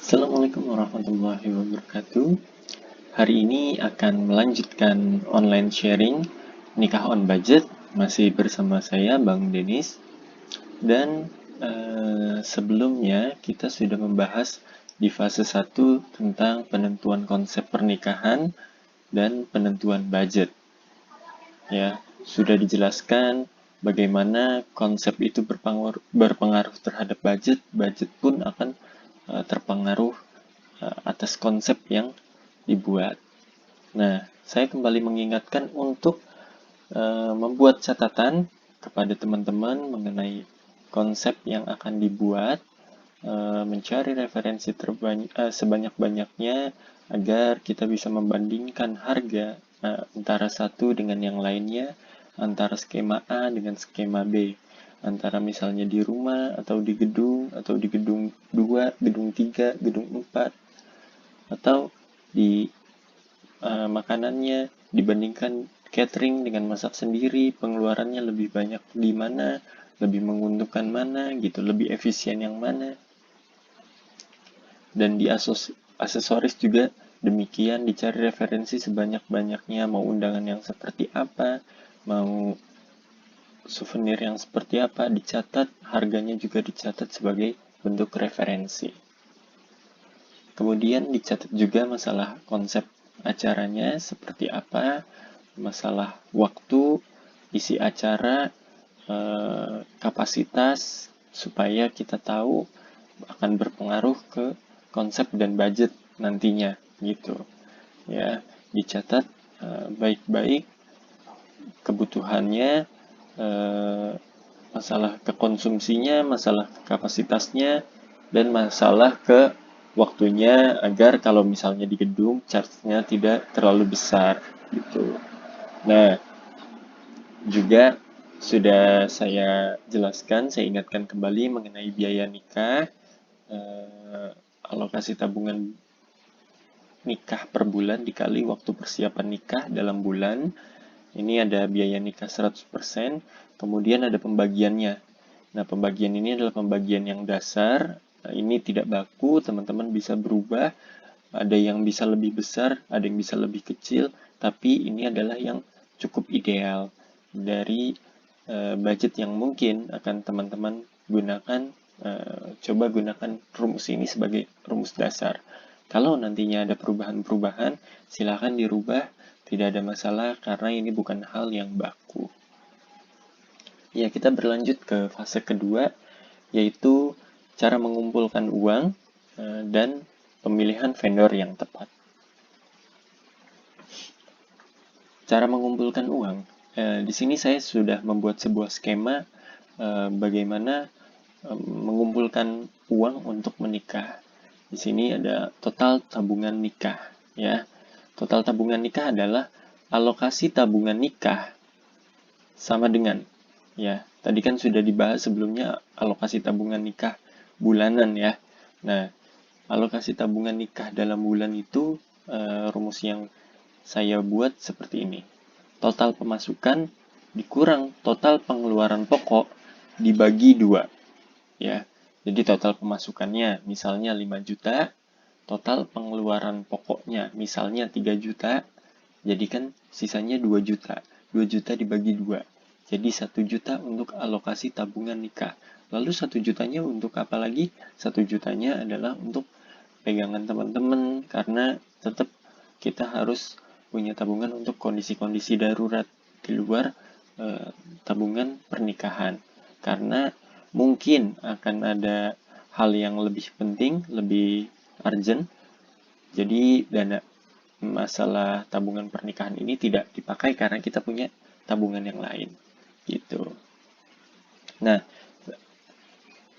Assalamualaikum warahmatullahi wabarakatuh. Hari ini akan melanjutkan online sharing nikah on budget masih bersama saya Bang Denis. Dan sebelumnya kita sudah membahas di fase 1 tentang penentuan konsep pernikahan dan penentuan budget. Ya, sudah dijelaskan bagaimana konsep itu berpengaruh terhadap budget, budget pun akan terpengaruh atas konsep yang dibuat. Nah, saya kembali mengingatkan untuk membuat catatan kepada teman-teman mengenai konsep yang akan dibuat, mencari referensi sebanyak-banyaknya agar kita bisa membandingkan harga antara satu dengan yang lainnya, antara skema A dengan skema B, antara misalnya di rumah atau di gedung 2, gedung 3, gedung 4, atau di makanannya dibandingkan catering dengan masak sendiri, pengeluarannya lebih banyak di mana, lebih menguntungkan mana gitu, lebih efisien yang mana. Dan di aksesoris juga demikian, dicari referensi sebanyak-banyaknya, mau undangan yang seperti apa, mau souvenir yang seperti apa, dicatat, harganya juga dicatat sebagai bentuk referensi. Kemudian dicatat juga masalah konsep acaranya seperti apa, masalah waktu, isi acara, kapasitas, supaya kita tahu akan berpengaruh ke konsep dan budget nantinya gitu. Ya, dicatat baik-baik kebutuhannya, masalah kekonsumsinya, masalah kapasitasnya, dan masalah ke waktunya agar kalau misalnya di gedung charge-nya tidak terlalu besar gitu. Nah, juga sudah saya jelaskan, saya ingatkan kembali mengenai biaya nikah, alokasi tabungan nikah per bulan dikali waktu persiapan nikah dalam bulan. Ini ada biaya nikah 100%, kemudian ada pembagiannya. Nah, pembagian ini adalah pembagian yang dasar. Nah, ini tidak baku, teman-teman bisa berubah. Ada yang bisa lebih besar, ada yang bisa lebih kecil, tapi ini adalah yang cukup ideal dari budget yang mungkin akan teman-teman gunakan. Coba gunakan rumus ini sebagai rumus dasar. Kalau nantinya ada perubahan-perubahan, silakan dirubah, tidak ada masalah karena ini bukan hal yang baku. Ya, kita berlanjut ke fase kedua, yaitu cara mengumpulkan uang dan pemilihan vendor yang tepat. Cara mengumpulkan uang. Di sini saya sudah membuat sebuah skema bagaimana mengumpulkan uang untuk menikah. Di sini ada total tabungan nikah, ya. Total tabungan nikah adalah alokasi tabungan nikah sama dengan, ya. Tadi kan sudah dibahas sebelumnya alokasi tabungan nikah bulanan, ya. Nah, alokasi tabungan nikah dalam bulan itu rumus yang saya buat seperti ini. Total pemasukan dikurang total pengeluaran pokok dibagi 2. Ya. Jadi total pemasukannya misalnya 5 juta, total pengeluaran pokoknya misalnya 3 juta, jadi kan sisanya 2 juta. 2 juta dibagi 2. Jadi 1 juta untuk alokasi tabungan nikah. Lalu 1 jutanya untuk apa lagi? 1 jutanya adalah untuk pegangan teman-teman, karena tetap kita harus punya tabungan untuk kondisi-kondisi darurat di luar tabungan pernikahan. Karena mungkin akan ada hal yang lebih penting, lebih urgent, jadi dana masalah tabungan pernikahan ini tidak dipakai karena kita punya tabungan yang lain gitu. Nah,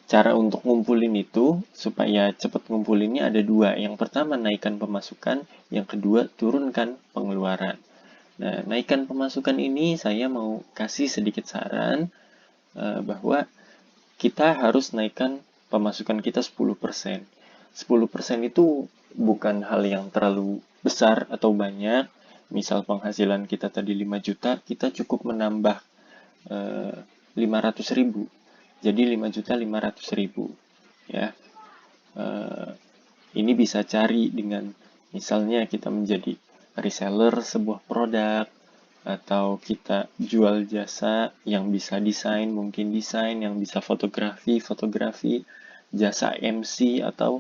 cara untuk ngumpulin itu supaya cepat ngumpulinnya ada 2. Yang pertama naikkan pemasukan, yang kedua turunkan pengeluaran. Nah, naikkan pemasukan ini saya mau kasih sedikit saran bahwa kita harus naikkan pemasukan kita 10%. 10% itu bukan hal yang terlalu besar atau banyak. Misal penghasilan kita tadi 5 juta, kita cukup menambah 500.000. Jadi 5.500.000, ya. ini bisa cari dengan misalnya kita menjadi reseller sebuah produk, atau kita jual jasa yang bisa desain, mungkin desain, yang bisa fotografi, jasa MC, atau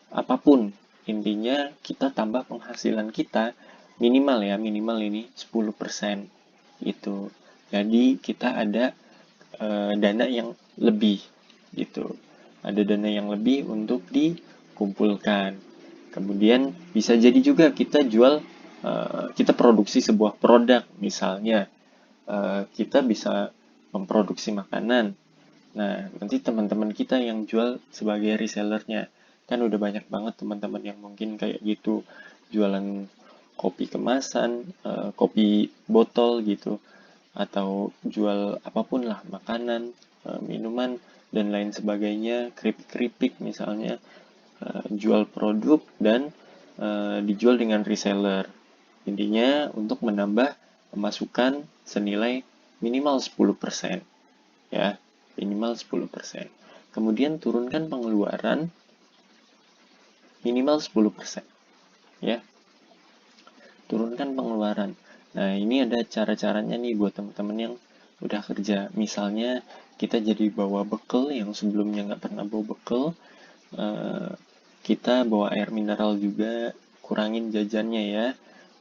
apapun. Intinya kita tambah penghasilan kita minimal ya, minimal ini 10% itu. Jadi kita ada dana yang lebih gitu. Ada dana yang lebih untuk dikumpulkan. Kemudian bisa jadi juga kita jual, kita produksi sebuah produk, misalnya kita bisa memproduksi makanan. Nah, nanti teman-teman kita yang jual sebagai resellernya. Kan udah banyak banget teman-teman yang mungkin kayak gitu, jualan kopi kemasan, kopi botol gitu, atau jual apapun lah, makanan, minuman, dan lain sebagainya, keripik-keripik misalnya, jual produk dan dijual dengan reseller. Intinya untuk menambah pemasukan senilai minimal 10%, ya, minimal 10%. Kemudian turunkan pengeluaran minimal 10%, ya. Turunkan pengeluaran. Nah, ini ada cara-caranya nih buat teman-teman yang udah kerja. Misalnya kita jadi bawa bekal yang sebelumnya nggak pernah bawa bekal, kita bawa air mineral juga, kurangin jajannya ya.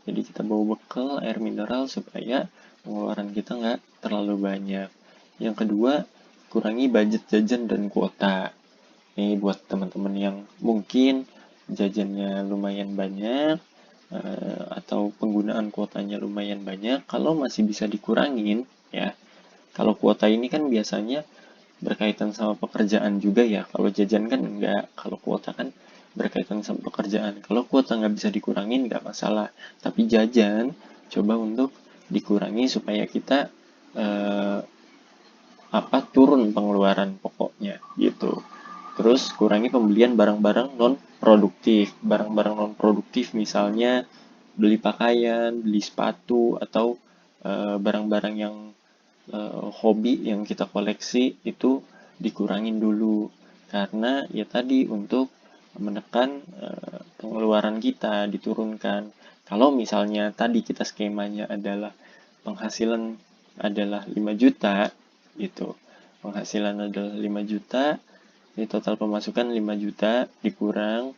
Jadi kita bawa bekal air mineral supaya pengeluaran kita nggak terlalu banyak. Yang kedua, kurangi budget jajan dan kuota. Ini buat teman-teman yang mungkin jajannya lumayan banyak, atau penggunaan kuotanya lumayan banyak. Kalau masih bisa dikurangin ya. Kalau kuota ini kan biasanya berkaitan sama pekerjaan juga ya. Kalau jajan kan enggak. Kalau kuota kan berkaitan sama pekerjaan. Kalau kuota nggak bisa dikurangin nggak masalah. Tapi jajan coba untuk dikurangi supaya kita turun pengeluaran pokoknya gitu. Terus kurangi pembelian barang-barang non produktif. Barang-barang non produktif misalnya beli pakaian, beli sepatu, atau barang-barang yang hobi yang kita koleksi itu dikurangin dulu, karena ya tadi untuk menekan pengeluaran kita diturunkan. Kalau misalnya tadi kita skemanya adalah penghasilan adalah 5 juta gitu, penghasilan adalah 5 juta, ini total pemasukan 5 juta dikurang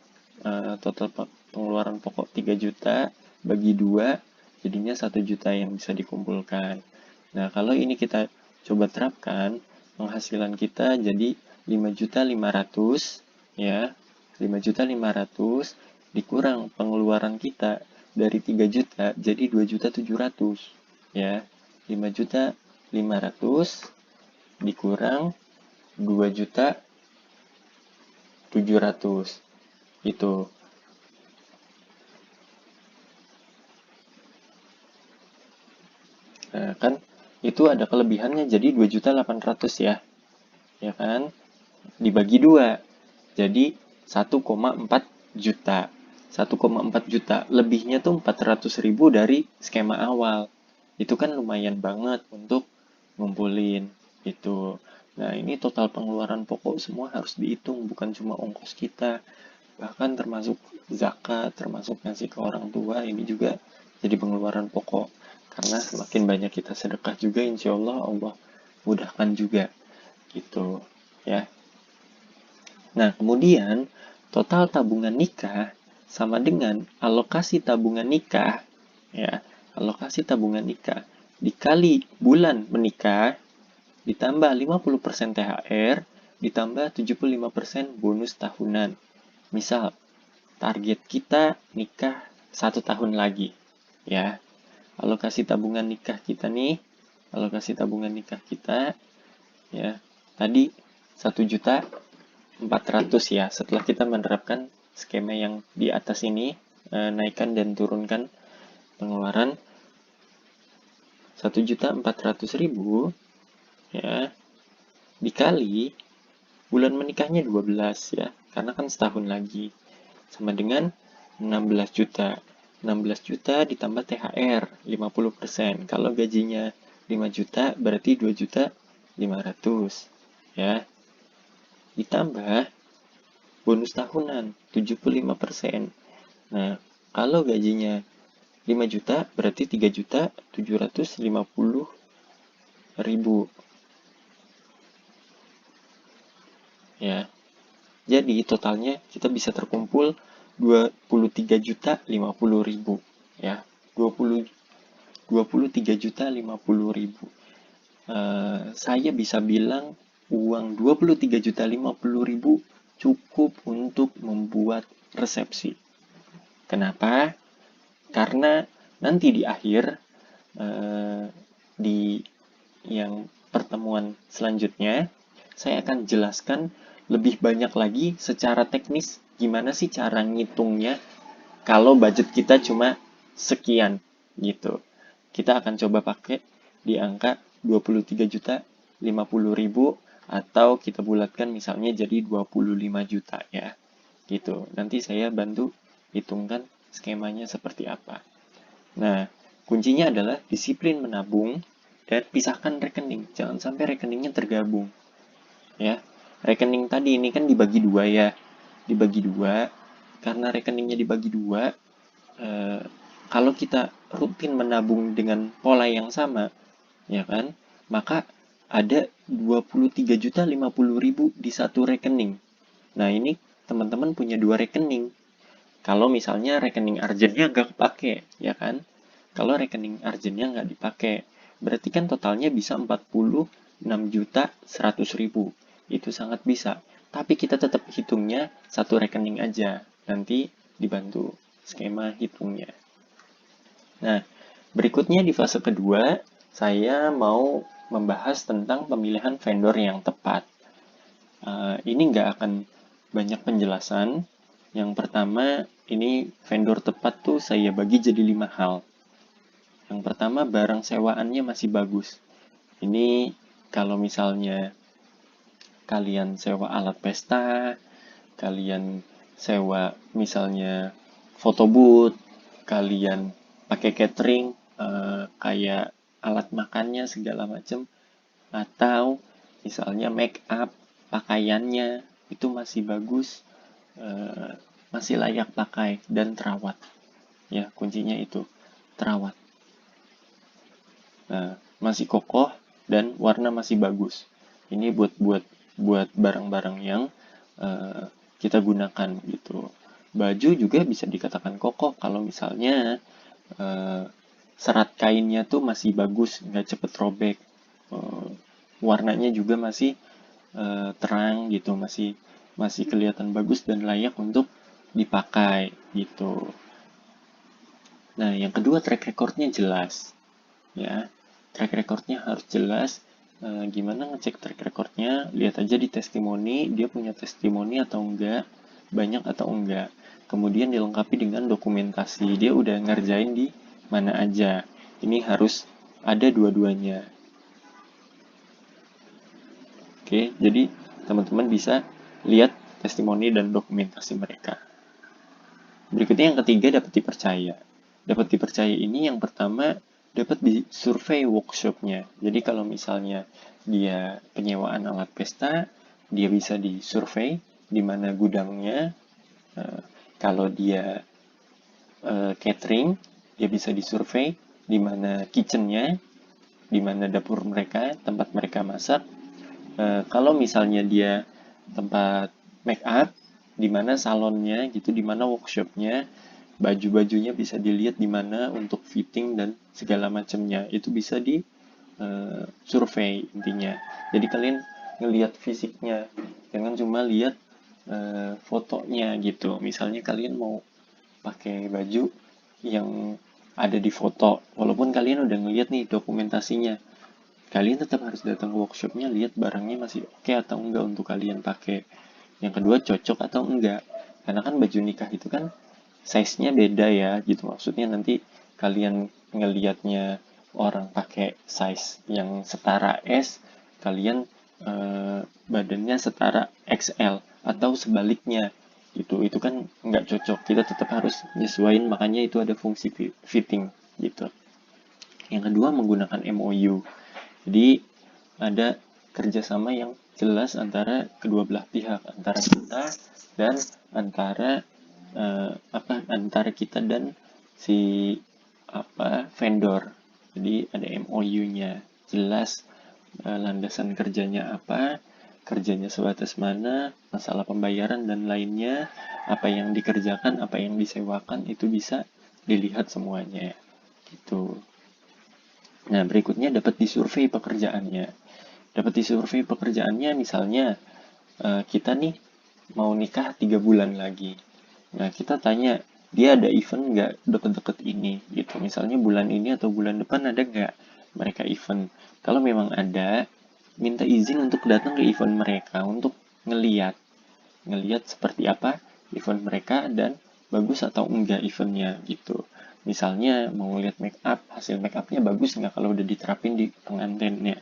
total pengeluaran pokok 3 juta, bagi 2 jadinya 1 juta yang bisa dikumpulkan. Nah, kalau ini kita coba terapkan, penghasilan kita jadi 5.500.000 ya. 5.500.000 dikurang pengeluaran kita dari 3 juta jadi 2.700.000 ya. 5.500.000 dikurang 2.700.000 itu. Nah, kan itu ada kelebihannya jadi 2.800.000 ya. Ya kan? Dibagi 2. Jadi 1,4 juta. 1,4 juta. Lebihnya tuh 400.000 dari skema awal. Itu kan lumayan banget untuk ngumpulin itu. Nah, ini total pengeluaran pokok semua harus dihitung, bukan cuma ongkos kita. Bahkan termasuk zakat, termasuk ngasih ke orang tua, ini juga jadi pengeluaran pokok. Karena semakin banyak kita sedekah juga, insya Allah Allah mudahkan juga. Gitu, ya. Nah, kemudian total tabungan nikah sama dengan alokasi tabungan nikah, ya. Alokasi tabungan nikah dikali bulan menikah ditambah 50% THR ditambah 75% bonus tahunan. Misal, target kita nikah 1 tahun lagi, ya. Alokasi tabungan nikah kita nih, alokasi tabungan nikah kita, ya. Tadi 1.400.000 ya. Setelah kita menerapkan skema yang di atas ini, naikkan dan turunkan pengeluaran 1.400.000 ya, dikali bulan menikahnya 12 ya, karena kan setahun lagi, sama dengan 16 juta. 16 juta ditambah THR 50%. Kalau gajinya 5 juta berarti 2.500.000 ya. Ditambah bonus tahunan 75%. Nah, kalau gajinya 5 juta berarti 3.750.000 ya. Jadi totalnya kita bisa terkumpul 23.050.000 ya. 23.050.000. Saya bisa bilang uang 23.050.000 cukup untuk membuat resepsi. Kenapa? Karena nanti di akhir di yang pertemuan selanjutnya saya akan jelaskan lebih banyak lagi secara teknis gimana sih cara ngitungnya kalau budget kita cuma sekian gitu. Kita akan coba pakai di angka 23.050.000 atau kita bulatkan misalnya jadi 25 juta ya. Gitu. Nanti saya bantu hitungkan skemanya seperti apa. Nah, kuncinya adalah disiplin menabung dan pisahkan rekening. Jangan sampai rekeningnya tergabung. Ya, rekening tadi ini kan dibagi dua ya. Dibagi dua. Karena rekeningnya dibagi dua, kalau kita rutin menabung dengan pola yang sama, ya kan, maka ada 23.050.000 di satu rekening. Nah, ini teman-teman punya dua rekening. Kalau misalnya rekening urgentnya nggak kepake, ya kan? Kalau rekening urgentnya nggak dipakai, berarti kan totalnya bisa 46.100.000. Itu sangat bisa. Tapi kita tetap hitungnya satu rekening aja. Nanti dibantu skema hitungnya. Nah, berikutnya di fase kedua, saya mau membahas tentang pemilihan vendor yang tepat. Ini nggak akan banyak penjelasan. Yang pertama, ini vendor tepat tuh saya bagi jadi 5 hal. Yang pertama, barang sewaannya masih bagus. Ini kalau misalnya kalian sewa alat pesta, kalian sewa misalnya photo booth, kalian pakai catering, kayak alat makannya segala macam, atau misalnya make up, pakaiannya itu masih bagus, masih layak pakai dan terawat. Ya, kuncinya itu terawat. Nah, masih kokoh dan warna masih bagus. Ini buat barang-barang yang kita gunakan gitu. Baju juga bisa dikatakan kokoh kalau misalnya serat kainnya tuh masih bagus, nggak cepet robek. Warnanya juga masih terang gitu, masih kelihatan bagus dan layak untuk dipakai gitu. Nah, yang kedua track recordnya jelas. Ya, track recordnya harus jelas. Gimana ngecek track recordnya? Lihat aja di testimoni, dia punya testimoni atau enggak, banyak atau enggak. Kemudian dilengkapi dengan dokumentasi, dia udah ngerjain di mana aja. Ini harus ada dua-duanya. Oke, jadi teman-teman bisa lihat testimoni dan dokumentasi mereka. Berikutnya yang ketiga, dapat dipercaya. Dapat dipercaya ini yang pertama dapat disurvei workshopnya. Jadi kalau misalnya dia penyewaan alat pesta, dia bisa disurvei di mana gudangnya. Kalau dia catering, dia bisa disurvei di mana kitchennya, di mana dapur mereka, tempat mereka masak. Kalau misalnya dia tempat make up, di mana salonnya gitu, di mana workshopnya, baju-bajunya bisa dilihat di mana untuk fitting dan segala macamnya. Itu bisa di survei intinya. Jadi kalian ngelihat fisiknya, jangan cuma lihat fotonya gitu. Misalnya kalian mau pakai baju yang ada di foto, walaupun kalian udah ngelihat nih dokumentasinya, kalian tetap harus datang ke workshopnya, lihat barangnya masih oke atau enggak untuk kalian pakai. Yang kedua, cocok atau enggak. Karena kan baju nikah itu kan size-nya beda ya, gitu. Maksudnya nanti kalian ngelihatnya orang pakai size yang setara S, kalian badannya setara XL atau sebaliknya. Itu kan nggak cocok. Kita tetap harus nyesuaiin, makanya itu ada fungsi fitting gitu. Yang kedua, menggunakan MOU. Jadi ada kerjasama yang jelas antara kedua belah pihak, antara kita dan antara kita dan si vendor. Jadi ada MOU-nya jelas, landasan kerjanya apa, kerjanya sebatas mana, masalah pembayaran dan lainnya, apa yang dikerjakan, apa yang disewakan, itu bisa dilihat semuanya gitu. Nah, berikutnya dapat disurvei pekerjaannya. Dapat disurvei pekerjaannya, misalnya kita nih mau nikah 3 bulan lagi. Nah, kita tanya, dia ada event nggak deket-deket ini gitu. Misalnya bulan ini atau bulan depan ada nggak mereka event. Kalau memang ada, minta izin untuk datang ke event mereka untuk ngeliat seperti apa event mereka dan bagus atau enggak eventnya gitu. Misalnya mau lihat make up, hasil make upnya bagus nggak kalau udah diterapin di pengantinnya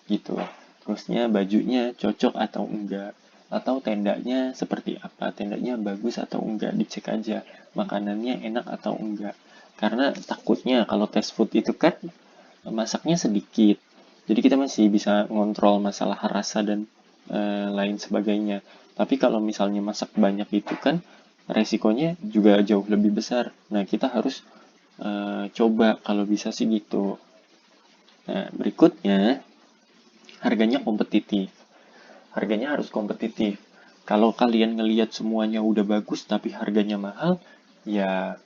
gitu. Terusnya bajunya cocok atau enggak, atau tendanya seperti apa, tendanya bagus atau enggak, dicek aja makanannya enak atau enggak. Karena takutnya kalau fast food itu kan masaknya sedikit, jadi kita masih bisa ngontrol masalah rasa dan lain sebagainya. Tapi kalau misalnya masak banyak itu kan resikonya juga jauh lebih besar. Nah, kita harus coba kalau bisa sih gitu. Nah, berikutnya harganya kompetitif. Harganya harus kompetitif. Kalau kalian ngelihat semuanya udah bagus tapi harganya mahal, ya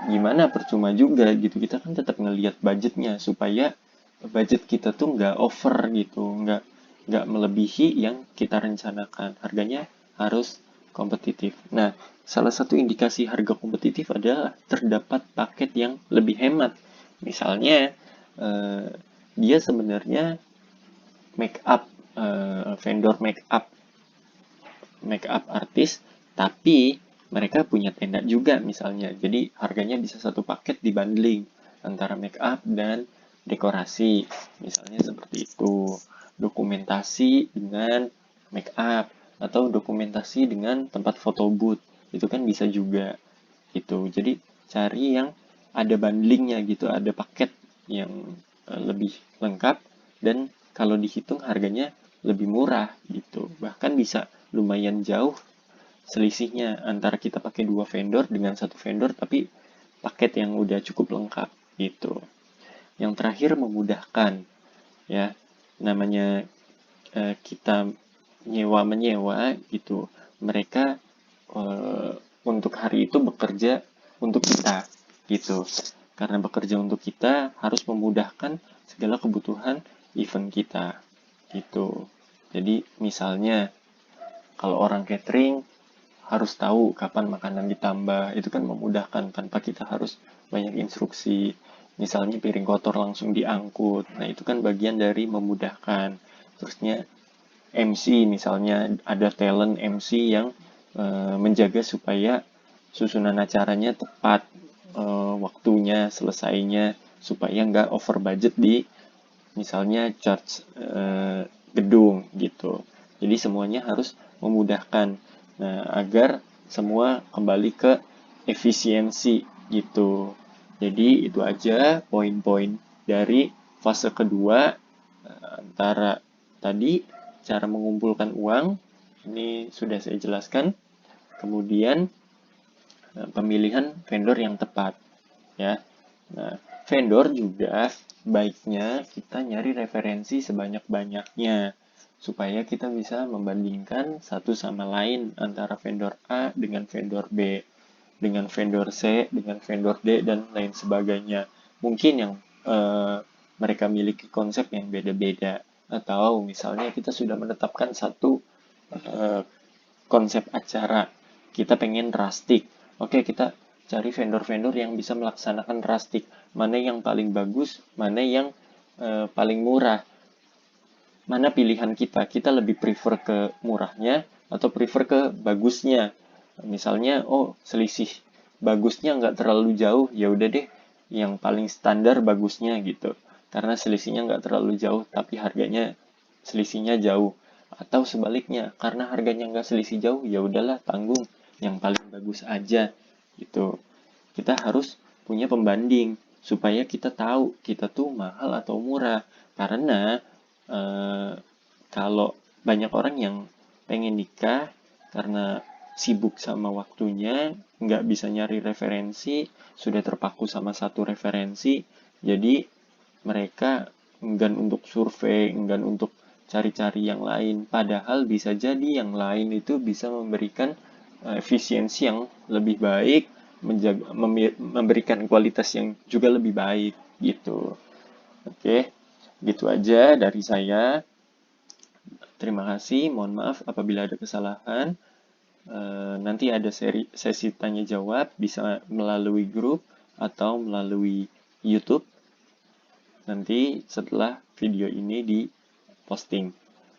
gimana, percuma juga gitu. Kita kan tetap ngelihat budgetnya supaya budget kita tuh nggak over gitu, nggak melebihi yang kita rencanakan. Harganya harus kompetitif. Nah, salah satu indikasi harga kompetitif adalah terdapat paket yang lebih hemat. Misalnya dia sebenarnya make up vendor make up artis, tapi mereka punya tenda juga misalnya. Jadi harganya bisa satu paket dibundling antara make up dan dekorasi. Misalnya seperti itu. Dokumentasi dengan make up atau dokumentasi dengan tempat foto booth. Itu kan bisa juga gitu. Jadi cari yang ada bundlingnya gitu, ada paket yang lebih lengkap dan kalau dihitung harganya lebih murah gitu. Bahkan bisa lumayan jauh selisihnya antara kita pakai 2 vendor dengan satu vendor tapi paket yang udah cukup lengkap gitu. Yang terakhir memudahkan ya. Namanya kita menyewa gitu. Mereka untuk hari itu bekerja untuk kita gitu. Karena bekerja untuk kita harus memudahkan segala kebutuhan event kita gitu. Jadi misalnya kalau orang catering harus tahu kapan makanan ditambah, itu kan memudahkan tanpa kita harus banyak instruksi. Misalnya piring kotor langsung diangkut, nah itu kan bagian dari memudahkan. Terusnya MC misalnya ada talent MC yang menjaga supaya susunan acaranya tepat, waktunya selesainya supaya nggak over budget di misalnya charge gedung gitu. Jadi semuanya harus memudahkan. Nah, agar semua kembali ke efisiensi gitu. Jadi itu aja poin-poin dari fase kedua, antara tadi cara mengumpulkan uang, ini sudah saya jelaskan. Kemudian pemilihan vendor yang tepat ya. Nah, vendor juga baiknya kita nyari referensi sebanyak-banyaknya supaya kita bisa membandingkan satu sama lain antara vendor A dengan vendor B, dengan vendor C, dengan vendor D, dan lain sebagainya. Mungkin yang mereka miliki konsep yang beda-beda, atau misalnya kita sudah menetapkan satu konsep acara, kita pengen rustic. Oke, kita cari vendor-vendor yang bisa melaksanakan rustic. Mana yang paling bagus, mana yang paling murah. Mana pilihan kita? Kita lebih prefer ke murahnya atau prefer ke bagusnya. Misalnya, oh selisih bagusnya nggak terlalu jauh, ya udah deh yang paling standar bagusnya gitu. Karena selisihnya nggak terlalu jauh, tapi harganya selisihnya jauh. Atau sebaliknya, karena harganya nggak selisih jauh, ya udahlah tanggung yang paling bagus aja gitu. Kita harus punya pembanding supaya kita tahu kita tuh mahal atau murah. Karena Kalau banyak orang yang pengen nikah karena sibuk sama waktunya, nggak bisa nyari referensi, sudah terpaku sama satu referensi, jadi mereka enggan untuk survei, enggan untuk cari-cari yang lain. Padahal bisa jadi yang lain itu bisa memberikan efisiensi yang lebih baik, memberikan kualitas yang juga lebih baik gitu. Oke, gitu aja dari saya. Terima kasih, mohon maaf apabila ada kesalahan. Nanti ada sesi tanya jawab, bisa melalui grup atau melalui YouTube. Nanti setelah video ini diposting.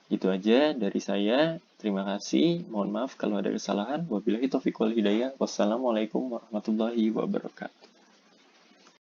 Itu aja dari saya. Terima kasih. Mohon maaf kalau ada kesalahan. Wabillahi taufiq wal hidayah. Wassalamualaikum warahmatullahi wabarakatuh.